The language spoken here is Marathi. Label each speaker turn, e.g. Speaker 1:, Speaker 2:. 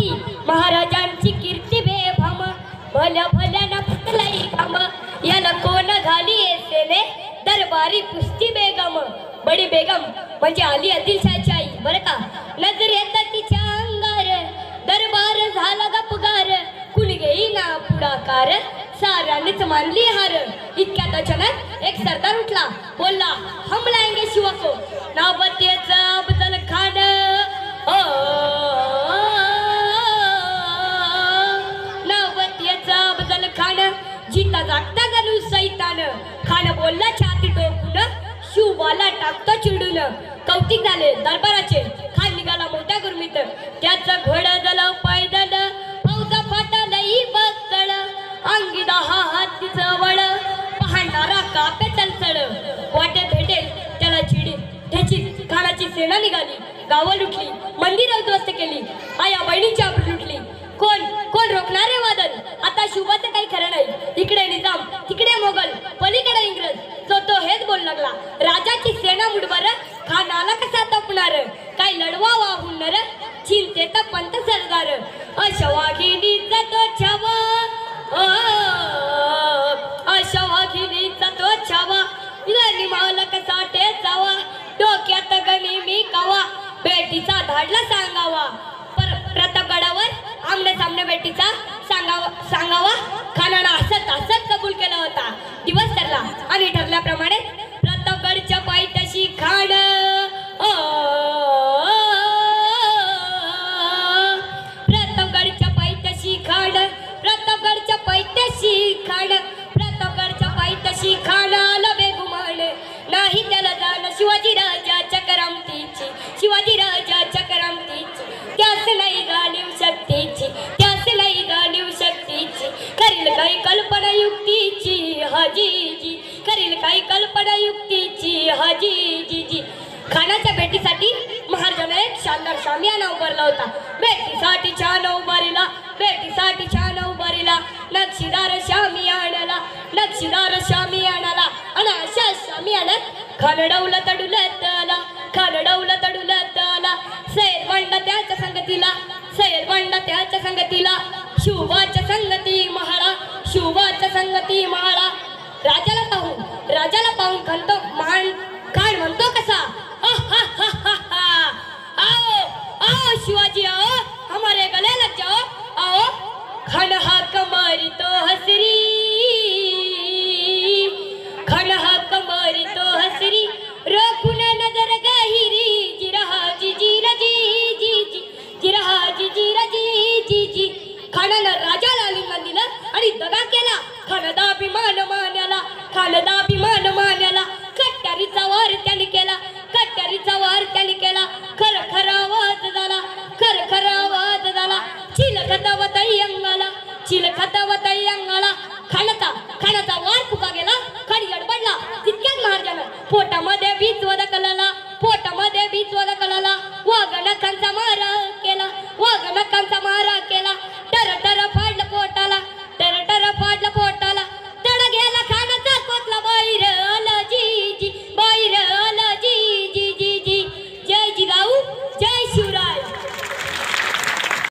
Speaker 1: साठी महाराजांची कीर्ती बेभाम भल्या भल्याना फुटलाई घाम याला कोण घाली येसेने दरबारी कुस्ती बेगम बडी बेगम म्हणजे आली आदिलशाची आई बरं का नजर येतात तिच्या अंगार दरबार झाला गपगार कुणी घेईना पुढाकार साऱ्यांनीच मानली हार इतक्यात अचानक एक सरदार उठला बोलला हम लाएंगे शिवा को नाबतेचा अफजल खान नाबतेचा अफजल खान जीता जागता गणू सैतान खान बोलला छाती टोकून शिवबाला टाकतो चिडून कौतिक झाले दरबाराचे खान निघाला मोठ्या गुरमीत त्याचा घोडा झाला पैदल फौजा फाटालही बसळ अंगी 10 हातीचं वळ पाहणारा कापे चलचळ वाटेत भेटेल त्याला चिडी त्याची खानाची सेना निघाली गावं लुटली मंदिर उद्ध्वस्त केली आया बहिणीची आबरू लुटली कोण कोण रोखणारे वादन आता शुभाचं काही खरं नाही इकडे निजाम तिकडे मोगल पलीकडे इंग्रज तो हेच बोल लागला राजाची सेना मुडवर खानाला कसा तपणार काय लढवा वाहुणार चिंतेत पंत सरदार अशवाघिनीचा तो छावा अशवाघिनीचा तो छावा गणी माल कसा टेचावा डोक्यात गणी मी कावा बेटीचा धाडला सांगावा प्रतापगडावर आमने सामने बेटीचा सांगावा खानानं हसत कबूल केला होता दिवस ठरला आणि ठरल्याप्रमाणे प्रतापगडच्या पायथ्याशी खान प्रतापगडच्या पायथ्याशी खान प्रतापगडच्या पायथ्याशी खान प्रतापगडच्या पायथ्याशी खान आला बेगुमान नाही त्याला जाण शिवाजी राजाच्या करामतीची शिवाजी राजाच्या करामतीची त्यास नाही जाणीव शक्तीची त्यास नाही जाणीव शक्तीची करील काही कल्पना युक्तीची हाजीजी करील काही कल्पना युक्तीची हाजीजी खानाच्या भेटीसाठी महाराजाने एक शानदार शामियाना उभारला होता भेटीसाठी छान उभारीला भेटीसाठी छान उभारीला नक्षीदार शामियानाला नक्षीदार शामियानाला आणि अशा शामियानात खानडवला तडुलत आला खानडवला तडुलत आला सैद बंडा त्याच्या संगतीला सैद बंडा त्याच्या संगतीला शुभाच्या संगती महाळा शुभाच्या संगती महाळा राजाला पाहून खंतो मान खान म्हणतो कसा आओ आओ शिवाजी आओ हमारे गले लग जाओ आओ खान हाक मारी तो हसरी खान हाक मारी तो हसरी रोखून नजर गहिरी जिरहा जी जीरा जी जी जी जिरहा जी जीरा जी जी जी खानानं राजाला आलिंगन दिलं आणि दगा केला खानदा अभिमान मान्याला खानदा अभिमान मान्याला कट्यारीचा वार त्याने केला कट्यारीचा वार त्याने केला खर खरा आवाज झाला खर खरा आवाज झाला चिलखतावताई अंगाला चिलखतावताई अंगाला खानाचा वार फुका गेला खाली गडबडला तितक्यात महाराजानं पोटामध्ये बीज